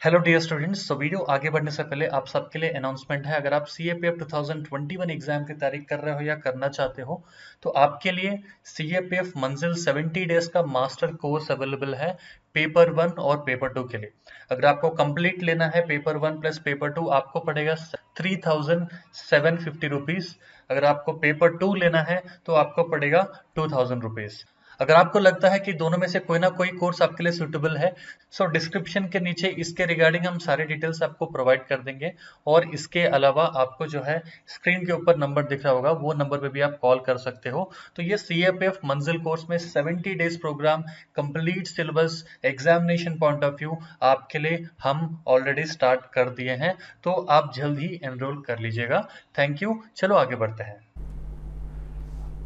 Hello dear students. Video आगे बढ़ने से पहले आप सबके लिए अनाउंसमेंट है। अगर आप CAPF 2021 एग्जाम की तैयारी कर रहे हो या करना चाहते हो तो आपके लिए CAPF मंजिल 70 डेज का मास्टर कोर्स अवेलेबल है पेपर 1 और पेपर 2 के लिए। अगर आपको कंप्लीट लेना है पेपर 1 प्लस पेपर 2 आपको पड़ेगा 3750 रुपीज। अगर आपको पेपर 2 लेना है तो आपको पड़ेगा 2000 रुपीज। अगर आपको लगता है कि दोनों में से कोई ना कोई कोर्स आपके लिए सुटेबल है, सो डिस्क्रिप्शन के नीचे इसके रिगार्डिंग हम सारे डिटेल्स आपको प्रोवाइड कर देंगे। और इसके अलावा आपको जो है स्क्रीन के ऊपर नंबर दिख रहा होगा, वो नंबर पे भी आप कॉल कर सकते हो। तो ये CAPF मंजिल कोर्स में 70 days program, complete syllabus, examination point of view आपके लिए हम ऑलरेडी स्टार्ट कर दिए हैं, तो आप जल्द ही एनरोल कर लीजिएगा। Thank you. चलो आगे बढ़ते हैं।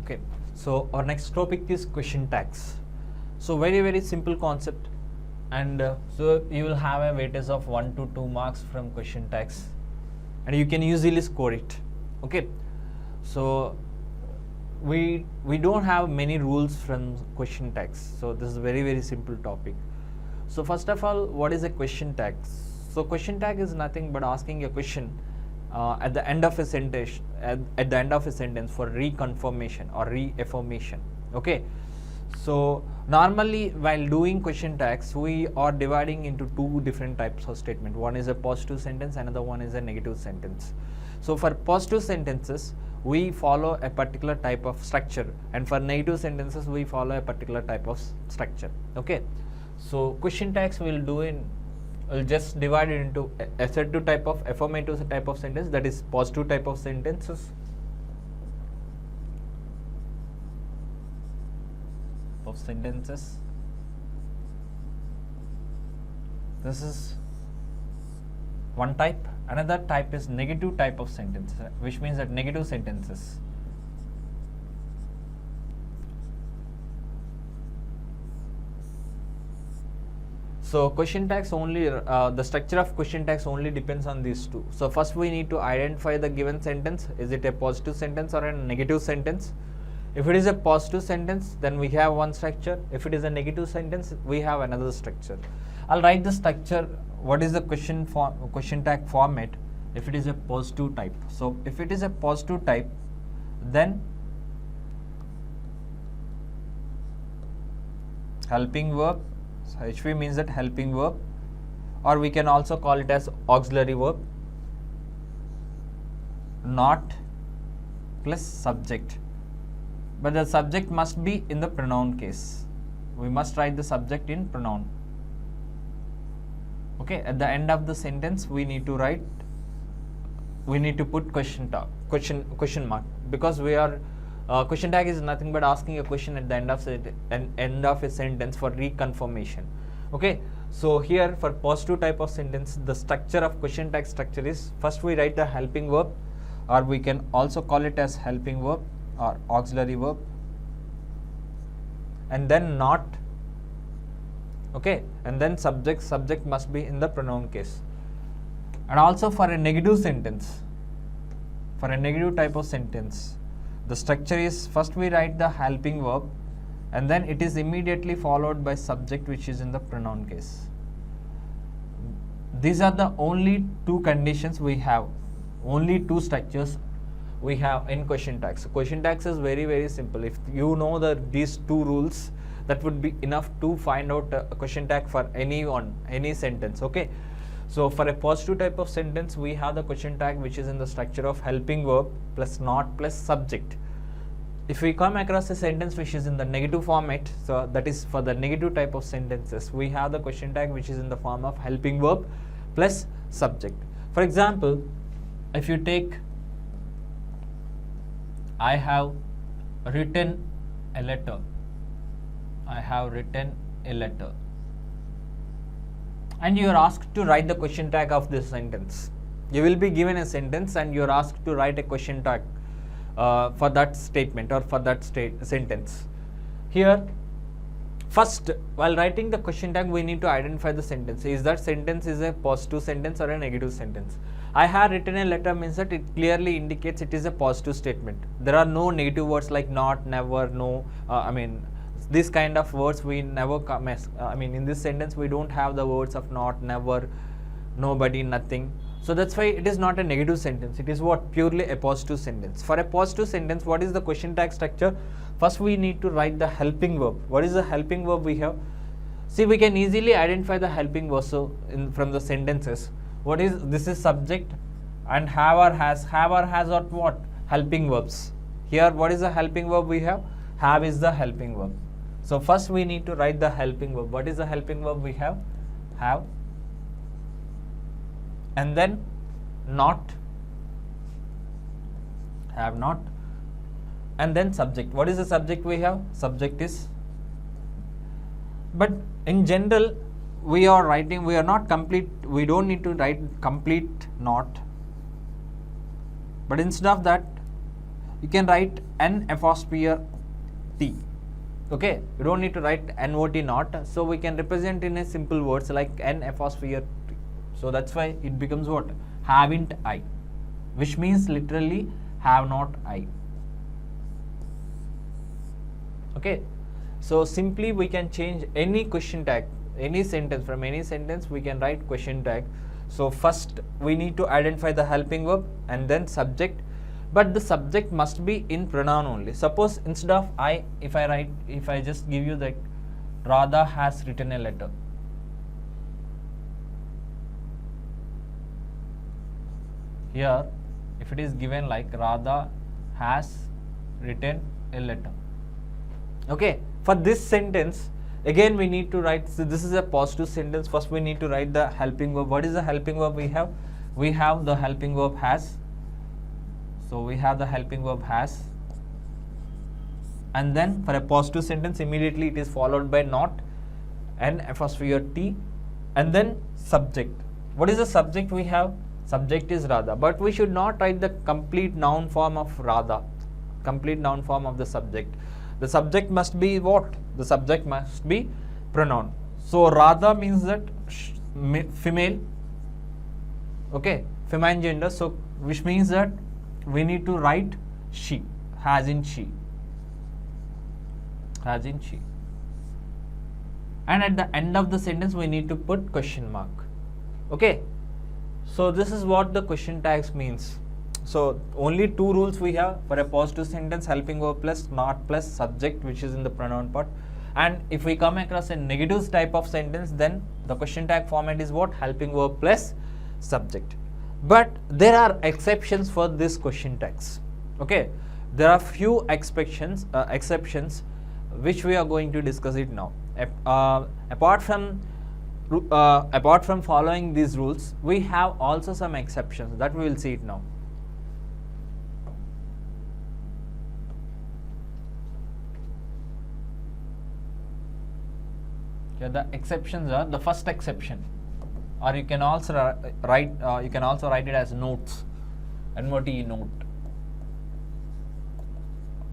Okay, so our next topic is question tags. So very simple concept, and so you will have a weightage of 1 to 2 marks from question tags, and you can easily score it. Okay, so we don't have many rules from question tags, so this is very simple topic. So first of all, what is a question tag? So question tag is nothing but asking a question at the end of a sentence, at the end of a sentence for reconfirmation or reaffirmation. Okay, so normally while doing question tags, we are dividing into two different types of statement. One is a positive sentence, another one is a negative sentence. So for positive sentences we follow a particular type of structure, and for negative sentences we follow a particular type of structure. Okay, so question tags will do in, we'll just divide it into assertive type of, affirmative type of sentence, that is positive type of sentences, this is one type. Another type is negative type of sentences, which means that negative sentences. So question tags only, the structure of question tags only depends on these two. So first we need to identify the given sentence. Is it a positive sentence or a negative sentence? If it is a positive sentence, then we have one structure. If it is a negative sentence, we have another structure. I'll write the structure. What is the question tag format if it is a positive type? So if it is a positive type, then helping verb, so HV means that helping verb, or we can also call it as auxiliary verb, not plus subject, but the subject must be in the pronoun case. We must write the subject in pronoun. Okay, at the end of the sentence we need to write, we need to put question mark, because we are question tag is nothing but asking a question at the end of a sentence for reconfirmation. Okay, so here for positive type of sentence, the structure of question tag structure is, first we write the helping verb, or we can also call it as helping verb or auxiliary verb, and then not. Okay, and then subject must be in the pronoun case. And also for a negative sentence, for a negative type of sentence, the structure is, first we write the helping verb, and then it is immediately followed by subject which is in the pronoun case. These are the only two conditions we have, only two structures we have in question tags. So question tags is very simple. If you know these two rules, that would be enough to find out a question tag for any sentence. Okay, so for a positive type of sentence, we have the question tag which is in the structure of helping verb plus not plus subject. If we come across a sentence which is in the negative format, so that is for the negative type of sentences, we have the question tag which is in the form of helping verb plus subject. For example, if you take, I have written a letter, I have written a letter, and you are asked to write the question tag of this sentence. You will be given a sentence and you are asked to write a question tag for that statement or for that sentence. Here, first, while writing the question tag, we need to identify the sentence. Is that sentence is a positive sentence or a negative sentence? I have written a letter means that it clearly indicates it is a positive statement. There are no negative words like not, never, no, this kind of words we never come as, in this sentence we don't have the words of not, never, nobody, nothing. So that's why it is not a negative sentence. It is what? Purely a positive sentence. For a positive sentence, what is the question tag structure? First we need to write the helping verb. What is the helping verb we have? See, we can easily identify the helping verb from the sentences. What is this? Is subject, and have or has or what? Helping verbs. Here what is the helping verb we have? Have is the helping verb. So first we need to write the helping verb. What is the helping verb we have? Have. And then not, have not, and then subject. What is the subject we have? Subject is, but in general we are writing, we are not complete, we don't need to write complete not, but instead of that you can write N apostrophe T. Okay, you don't need to write NOT not, so we can represent in a simple words like N apostrophe T. So that's why it becomes what? Haven't I, which means literally have not I. Okay, so simply we can change any question tag, any sentence, from any sentence we can write question tag. So first we need to identify the helping verb and then subject, but the subject must be in pronoun only. Suppose instead of I, if I just give you that Radha has written a letter. Here, if it is given like Radha has written a letter. Okay, for this sentence, again we need to write, so this is a positive sentence. First we need to write the helping verb. What is the helping verb we have? We have the helping verb has. So we have the helping verb has. And then for a positive sentence, immediately it is followed by not, N apostrophe T, and then subject. What is the subject we have? Subject is Radha, but we should not write the complete noun form of Radha, complete noun form of the subject. The subject must be what? The subject must be pronoun. So Radha means that female, okay, feminine gender, so which means that we need to write she, has in she, has in she. And at the end of the sentence we need to put question mark. Okay, so this is what the question tags means. So only two rules we have for a positive sentence: helping verb plus not plus subject, which is in the pronoun part. And if we come across a negative type of sentence, then the question tag format is what? Helping verb plus subject. But there are exceptions for this question tags. Okay, there are few exceptions which we are going to discuss it now. Apart from following these rules, we have also some exceptions that we will see it now. Okay, the exceptions are, the first exception, or you can also write it as notes, NOT note,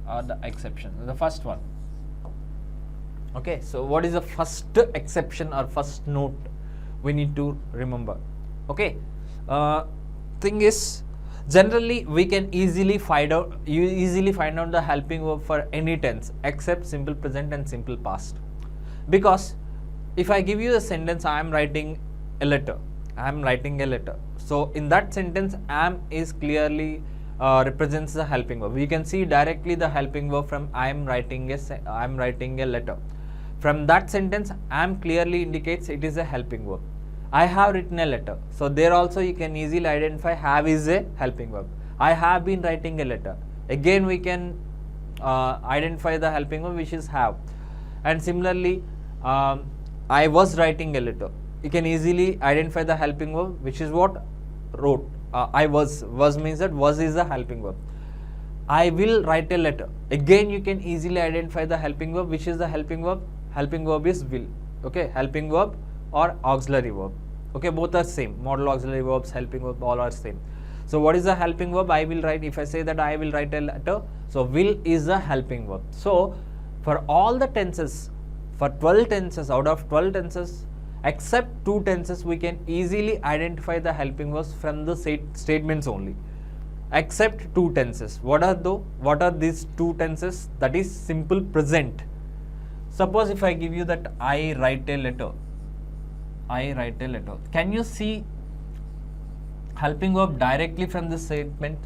or the exception, the first one. Okay, so what is the first exception or first note we need to remember? Okay, thing is, generally we can easily find out the helping verb for any tense except simple present and simple past. Because if I give you a sentence, I am writing a letter, so in that sentence am is clearly represents the helping verb. We can see directly the helping verb from I am writing a letter. From that sentence, am clearly indicates it is a helping verb. I have written a letter, so there also you can easily identify have is a helping verb. I have been writing a letter. Again we can identify the helping verb, which is have. And similarly, I was writing a letter. You can easily identify the helping verb, which is what? Wrote. I was means that was is the helping verb. I will write a letter. Again you can easily identify the helping verb, which is the helping verb. Helping verb is will. Okay, helping verb or auxiliary verb. Okay, both are same. Modal auxiliary verbs, helping verb, all are same. So what is the helping verb? I will write. If I say that I will write a letter, so will is the helping verb. So for all the tenses, for 12 tenses, out of 12 tenses, except 2 tenses, we can easily identify the helping verbs from the statements only. Except 2 tenses. What are these 2 tenses? That is simple present. Suppose if I give you that I write a letter. Can you see helping verb directly from the statement.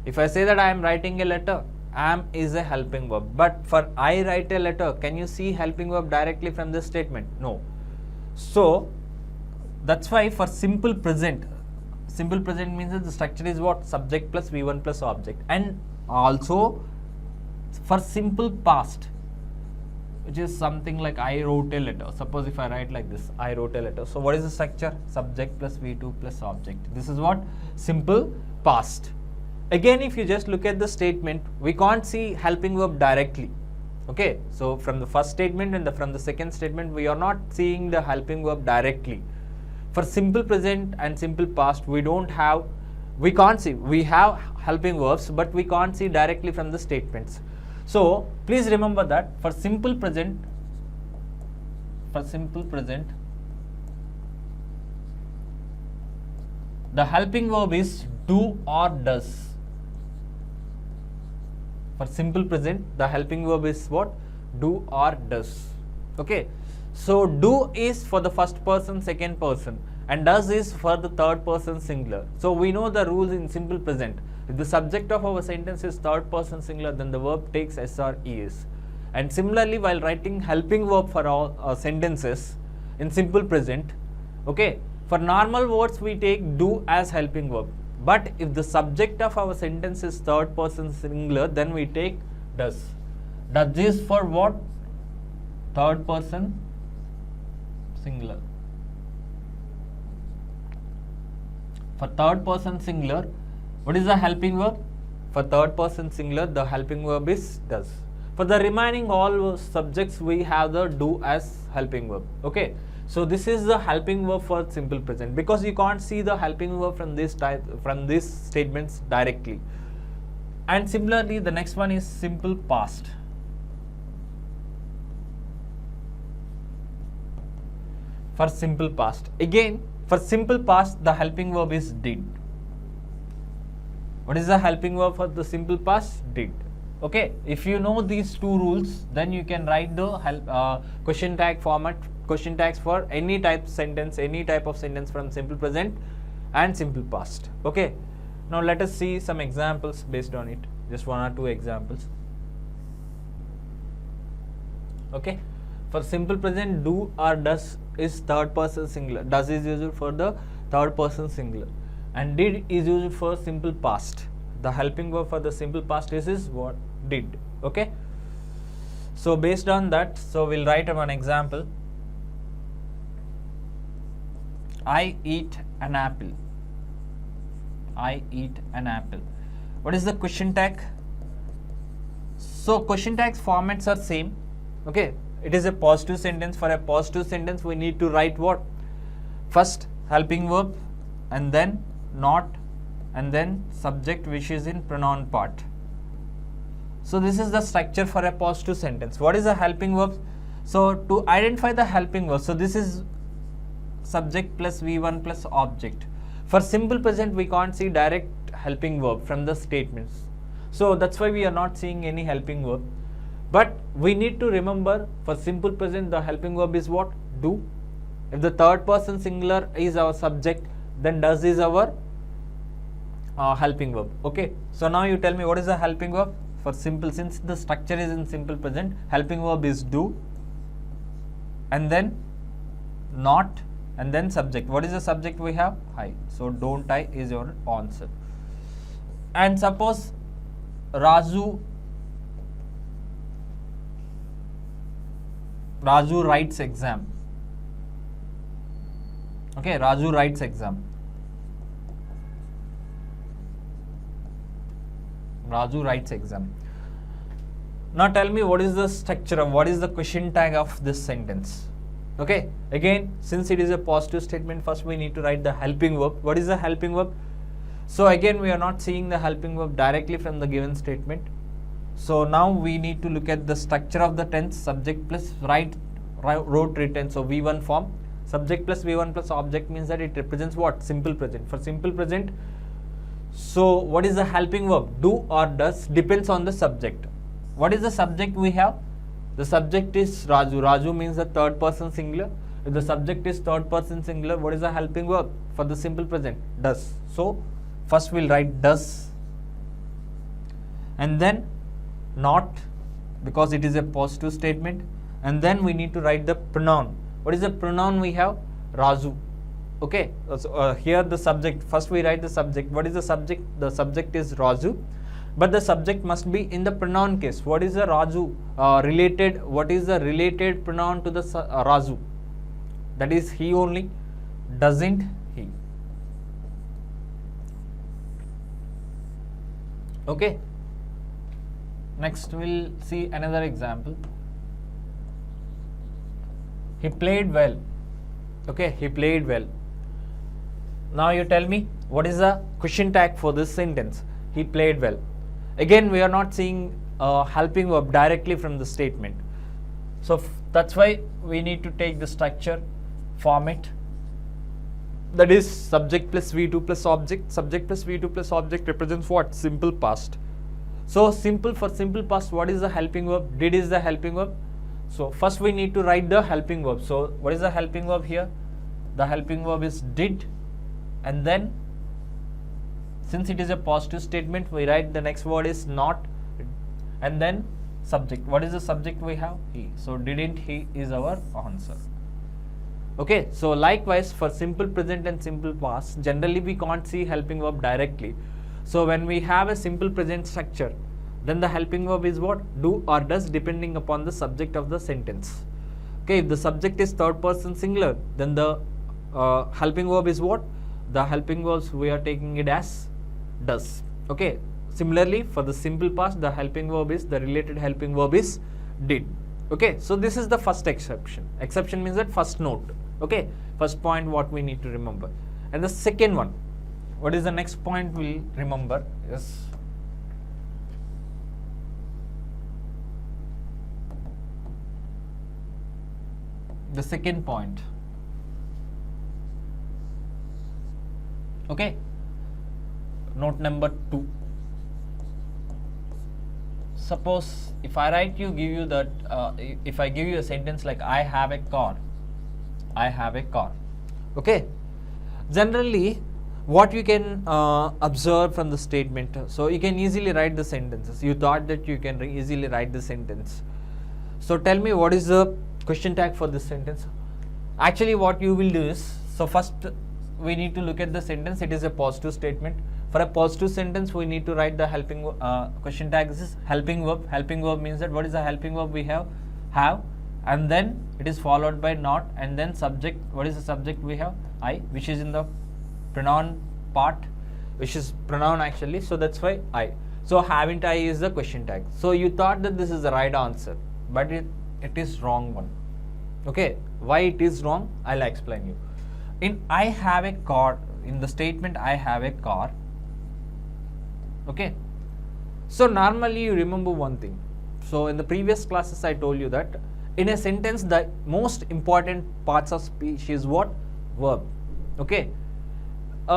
If I say that I am writing a letter, am is a helping verb. But for I write a letter, can you see helping verb directly from the statement? No. So that's why for simple present means that the structure is what? Subject plus V1 plus object. And also for simple past, which is something like I wrote a letter. Suppose if I write like this, I wrote a letter. So what is the structure? Subject plus V2 plus object. This is what? Simple past. Again, if you just look at the statement, we can't see helping verb directly. Okay, so from the first statement and from the second statement, we are not seeing the helping verb directly. For simple present and simple past, we can't see. We have helping verbs, but we can't see directly from the statements. So please remember that for simple present, the helping verb is do or does. For simple present, the helping verb is what? Do or does. Okay. So do is for the first person, second person, and does is for the third person singular. So we know the rules in simple present. If the subject of our sentence is third person singular, then the verb takes S or ES. And similarly, while writing helping verb for all sentences in simple present, okay, for normal words we take do as helping verb. But if the subject of our sentence is third person singular, then we take does. Does is for what? Third person singular. For third person singular, what is the helping verb? For third person singular, the helping verb is does. For the remaining all subjects, we have the do as helping verb. Okay. So this is the helping verb for simple present, because you can't see the helping verb from this type, from these statements directly. And similarly, the next one is simple past. For simple past, again for simple past, the helping verb is did. What is the helping verb for the simple past? Did. Okay, if you know these two rules, then you can write the question tag format, question tags for any type of sentence from simple present and simple past. Okay, now let us see some examples based on it, just one or two examples. Okay, for simple present, do or does is third person singular. Does is used for the third person singular, and did is used for simple past. The helping verb for the simple past is what? Did. Okay, so based on that, so we'll write one example. I eat an apple. I eat an apple. What is the question tag? So question tags formats are same. Okay, it is a positive sentence. For a positive sentence, we need to write what? First helping verb, and then not, and then subject, which is in pronoun part. So this is the structure for a positive sentence. What is a helping verb? So to identify the helping verb, so this is subject plus V1 plus object. For simple present, we can't see direct helping verb from the statements. So that's why we are not seeing any helping verb. But we need to remember, for simple present, the helping verb is what? Do. If the third person singular is our subject, then does is our helping verb. Okay, so now you tell me, what is the helping verb for simple? Since the structure is in simple present, helping verb is do, and then not, and then subject. What is the subject we have? I. So don't I is your answer. And suppose Raju writes exam. Okay, Raju writes exam. Raju writes exam. Now tell me, what is the structure of, what is the question tag of this sentence? Okay, again, since it is a positive statement, first we need to write the helping verb. What is the helping verb? So again, we are not seeing the helping verb directly from the given statement. So now we need to look at the structure of the tense, subject plus wrote written. So V1 form, subject plus V1 plus object means that it represents what? Simple present. For simple present, so what is the helping verb? Do or does depends on the subject. What is the subject we have? The subject is Raju. Raju means the third person singular. If the subject is third person singular, what is the helping verb for the simple present? Does. So first we'll write does, and then not, because it is a positive statement, and then we need to write the pronoun. What is the pronoun we have? Raju. Okay, so here the subject, first we write the subject. What is the subject? The subject is Raju, but the subject must be in the pronoun case. What is the Raju related? What is the related pronoun to the Raju? That is he only. Doesn't he? Okay. Next we'll see another example. He played well. Okay, he played well. Now you tell me, what is the question tag for this sentence? He played well. Again, we are not seeing helping verb directly from the statement. So that's why we need to take the structure format. That is subject plus V2 plus object. Subject plus V2 plus object represents what? Simple past. So simple, for simple past, what is the helping verb? Did is the helping verb. So first we need to write the helping verb. So what is the helping verb here? The helping verb is did, and then since it is a positive statement, we write the next word is not, and then subject. What is the subject we have? He. So didn't he is our answer. Okay, so likewise for simple present and simple past, generally we can't see helping verb directly. So when we have a simple present structure, then the helping verb is what? Do or does, depending upon the subject of the sentence. Okay, if the subject is third person singular, then the helping verb is what? The helping verbs we are taking it as does. Okay, similarly for the simple past, the helping verb is, the related helping verb is did. Okay, so this is the first exception. Exception means that first note. Okay, first point what we need to remember. And the second one, what is the next point we'll remember is the second point. Okay, note number 2. Suppose if I write you, give you that, if I give you a sentence like I have a car, I have a car. Okay, generally what you can observe from the statement, so you can easily write the sentences. You thought that you can easily write the sentence. So tell me, what is the question tag for this sentence? Actually what you will do is, so first we need to look at the sentence. It is a positive statement. For a positive sentence, we need to write the helping question tag is helping verb. Helping verb means that what is the helping verb we have, and then it is followed by not, and then subject. What is the subject we have? I, which is in the pronoun part, which is pronoun actually. So that's why I. So haven't I is the question tag. So you thought that this is the right answer, but it is wrong one. Okay, why it is wrong? I'll explain you. In I have a car, in the statement I have a car. Okay, so normally you remember one thing. So in the previous classes I told you that in a sentence the most important parts of speech is what? Verb. Okay,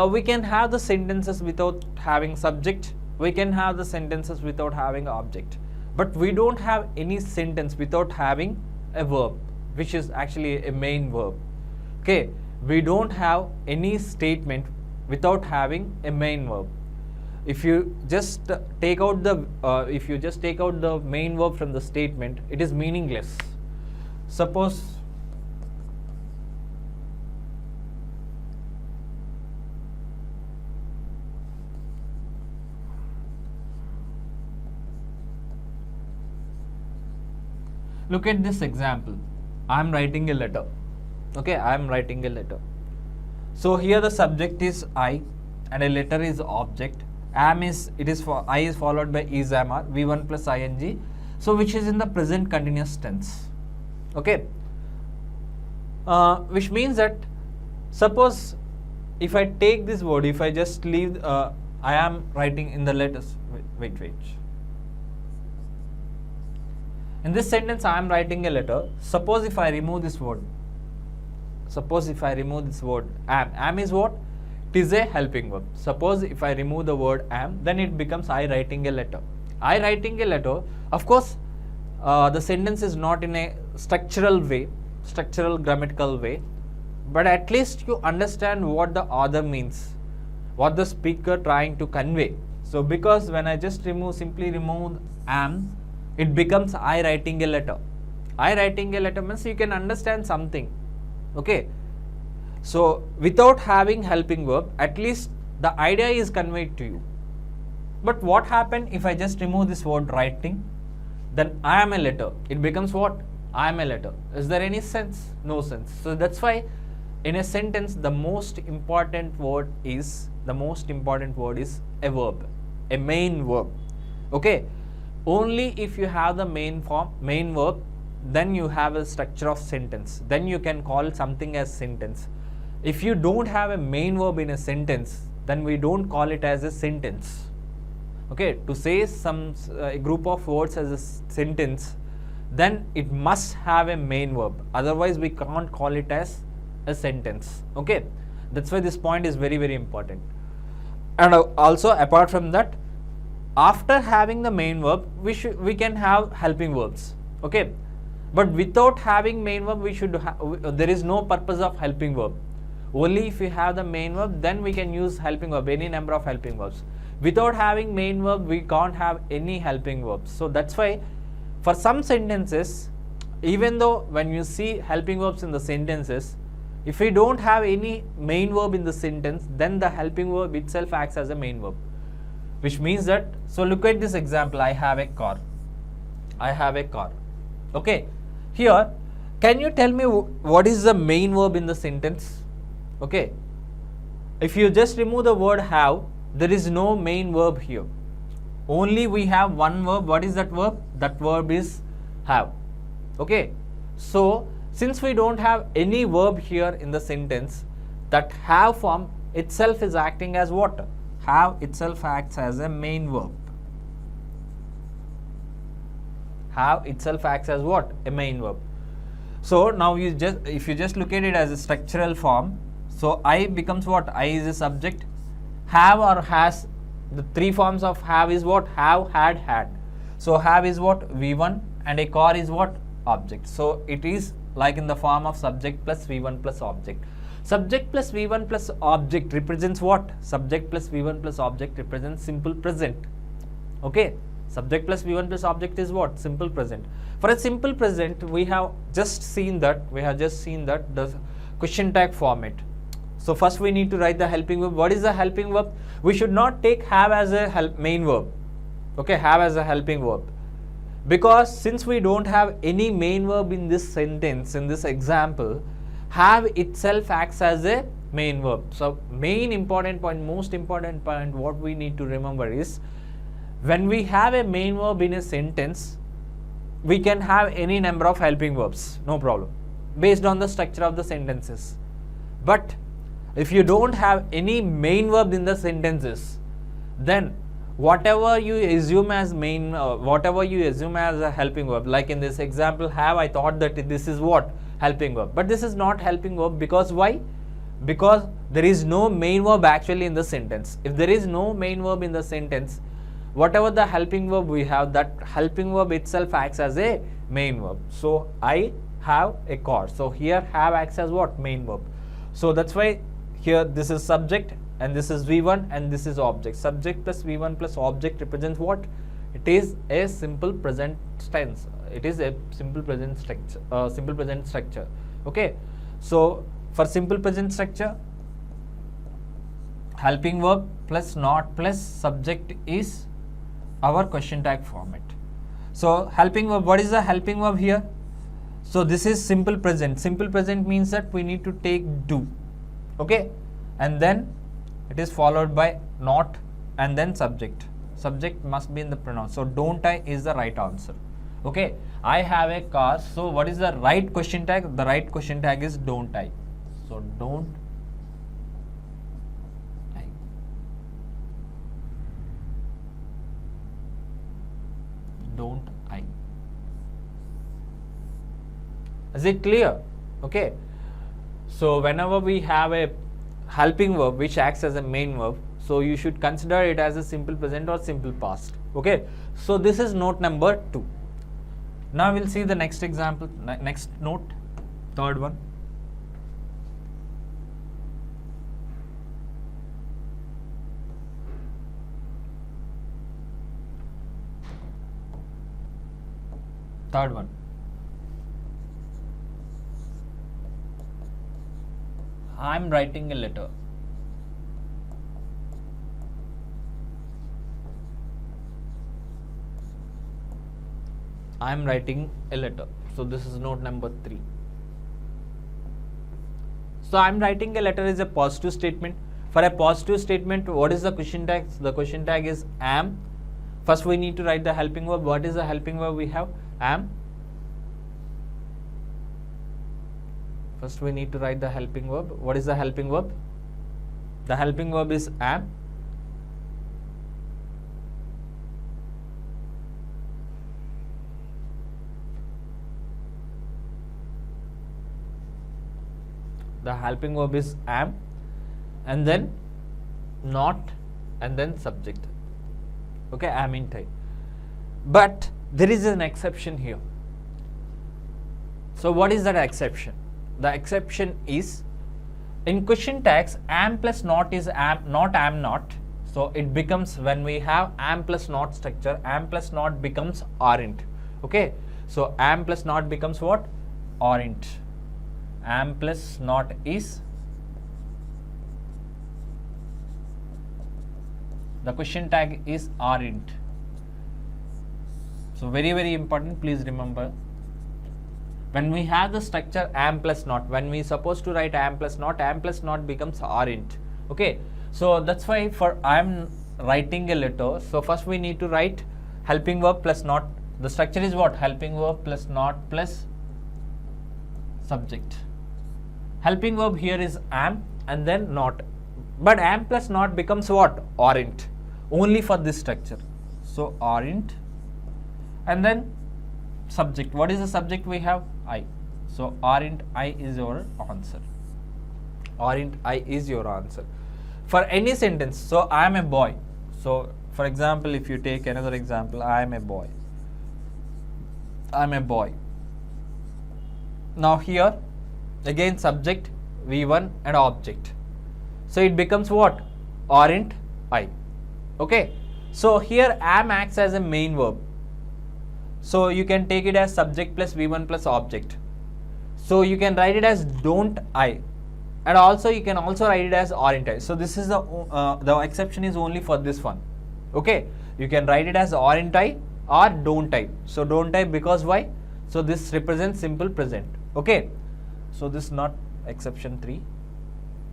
we can have the sentences without having subject, we can have the sentences without having object, but we don't have any sentence without having a verb, which is actually a main verb. Okay, we don't have any statement without having a main verb. If you just take out the main verb from the statement, it is meaningless. Suppose look at this example. I am writing a letter. Okay, I am writing a letter. So here the subject is I and a letter is object. Am is, it is for I is followed by is, am, are, V1 plus ing. So which is in the present continuous tense. Okay, which means that suppose if I take this word, if I just leave I am writing in the letters, wait. In this sentence I am writing a letter. Suppose if I remove this word, am is what? It is a helping verb. Suppose if I remove the word am, then it becomes I writing a letter. I writing a letter, of course the sentence is not in a structural way. structural grammatical way, but at least you understand what the author means, what the speaker trying to convey. So because when I just simply remove am, it becomes I writing a letter. I writing a letter means you can understand something. Okay. So without having helping verb, at least the idea is conveyed to you. But what happened if I just remove this word writing? Then I am a letter. It becomes what? I am a letter. Is there any sense? No sense. So that's why in a sentence the most important word is a verb, a main verb. Okay. Only if you have the main verb, then you have a structure of sentence. Then you can call something as sentence. If you don't have a main verb in a sentence, then we don't call it as a sentence. Okay, to say a group of words as a sentence, then it must have a main verb. Otherwise, we can't call it as a sentence. Okay, that's why this point is very, very important. And also, apart from that, after having the main verb, we can have helping verbs. Okay, but without having main verb, there is no purpose of helping verb. Only if you have the main verb, then we can use helping verb, any number of helping verbs. Without having main verb, we can't have any helping verbs. So that's why for some sentences, even though when you see helping verbs in the sentences, if we don't have any main verb in the sentence, then the helping verb itself acts as a main verb. Which means that, so look at this example, I have a car. I have a car. Okay. Here, can you tell me what is the main verb in the sentence? Okay. If you just remove the word have, there is no main verb here. Only we have one verb. What is that verb? That verb is have. Okay. So, since we don't have any verb here in the sentence, that have form itself is acting as what? Have itself acts as a main verb. Have itself acts as what? A main verb. So, now if you just look at it as a structural form, so I becomes what? I is a subject. Have or has, the three forms of have is what? Have, had. So have is what? V1, and a car is what? Object. So it is like in the form of subject plus V1 plus object. Subject plus V1 plus object represents what? Subject plus V1 plus object represents simple present. Okay. Subject plus V1 plus object is what? Simple present. For a simple present, we have just seen that the question tag format. So first we need to write the helping verb. What is the helping verb? We should not take have as a main verb. Okay, have as a helping verb. Because since we don't have any main verb in this sentence, in this example, have itself acts as a main verb. So most important point what we need to remember is, when we have a main verb in a sentence, we can have any number of helping verbs, no problem, based on the structure of the sentences. But if you don't have any main verb in the sentences, then whatever you assume as a helping verb, like in this example have, I thought that this is what? Helping verb. But this is not helping verb, because why? Because there is no main verb actually in the sentence. If there is no main verb in the sentence, whatever the helping verb we have, that helping verb itself acts as a main verb. So I have a car. So here have acts as what? Main verb. So that's why here this is subject and this is V1 and this is object. Subject plus V1 plus object represents what? It is a simple present tense. It is a simple present structure. Okay. So for simple present structure, helping verb plus not plus subject is our question tag format. So helping verb, what is the helping verb here? So this is simple present. Simple present means that we need to take do. Okay, and then it is followed by not and then subject. Subject must be in the pronoun. So don't I is the right answer. Okay, I have a car. So what is the right question tag? The right question tag is don't I. So don't I. Don't I. Is it clear? Okay. So whenever we have a helping verb which acts as a main verb, so you should consider it as a simple present or simple past. Okay. So this is note number 2. Now we'll see the next example, next note. third one. Third one. I'm writing a letter. I'm writing a letter. So this is note number 3. So I'm writing a letter is a positive statement. For a positive statement, what is the question tag? The question tag is am. First we need to write the helping verb. What is the helping verb we have? Am. First we need to write the helping verb. What is the helping verb? The helping verb is am. The helping verb is am, and then not, and then subject. Okay, am int I. But there is an exception here. So what is that exception? The exception is in question tags am plus not is am, not am not. So it becomes, when we have am plus not structure, am plus not becomes aren't. Okay, so am plus not becomes what? Aren't. Am plus not is, the question tag is aren't. So very important, please remember, when we have the structure am plus not, when we supposed to write am plus not becomes aren't. Okay, so that's why for I'm writing a letter, so first we need to write helping verb plus not. The structure is what? Helping verb plus not plus subject. Helping verb here is am and then not, but am plus not becomes what? Aren't, only for this structure. So aren't, and then subject. What is the subject we have? I. So aren't I is your answer. Aren't I is your answer. For any sentence, so I am a boy. So for example, if you take another example, I am a boy. I am a boy. Now here again subject, V1 and object. So it becomes what? Aren't I. Okay. So here am acts as a main verb. So you can take it as subject plus V1 plus object. So you can write it as don't I, and also you can also write it as aren't I. So this is the exception is only for this one. Okay. You can write it as aren't I or don't I. So don't I because why? So this represents simple present. Okay. So this is not exception 3.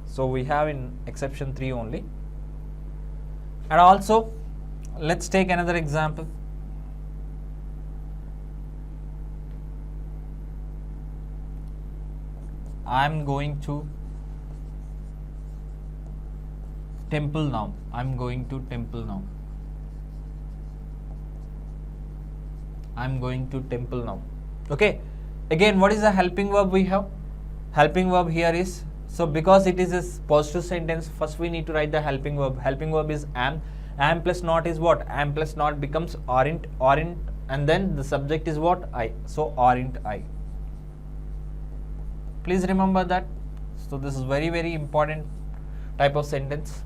So we have in exception 3 only. And also let's take another example. I am going to temple now. I am going to temple now. I am going to temple now. Okay. Again, what is the helping verb we have? Helping verb here is, so because it is a positive sentence, first we need to write the helping verb. Helping verb is am. Am plus not is what? Am plus not becomes aren't, and then the subject is what? I. So aren't I. Please remember that. So this is very important type of sentence.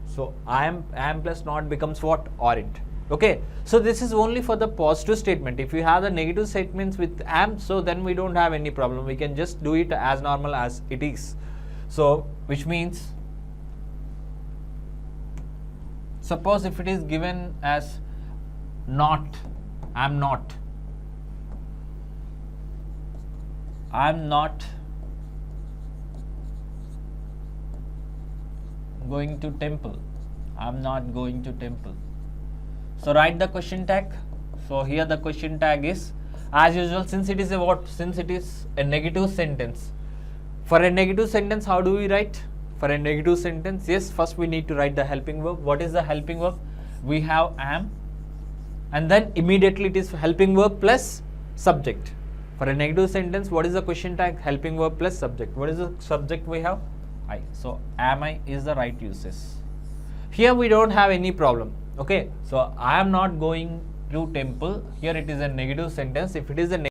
So am plus not becomes what? Aren't. Okay. So this is only for the positive statement. If you have the negative statements with am, so then we don't have any problem. We can just do it as normal as it is. So which means, suppose if it is given as not, I'm not going to temple. I'm not going to temple. So write the question tag. So here the question tag is, as usual, since it is a what? Since it is a negative sentence. For a negative sentence, how do we write? For a negative sentence, yes, first we need to write the helping verb. What is the helping verb? We have am, and then immediately it is helping verb plus subject. For a negative sentence, what is the question tag? Helping verb plus subject. What is the subject we have? I. So am I is the right usage. Here we don't have any problem. Okay. So I am not going to temple. Here it is a negative sentence. If it is a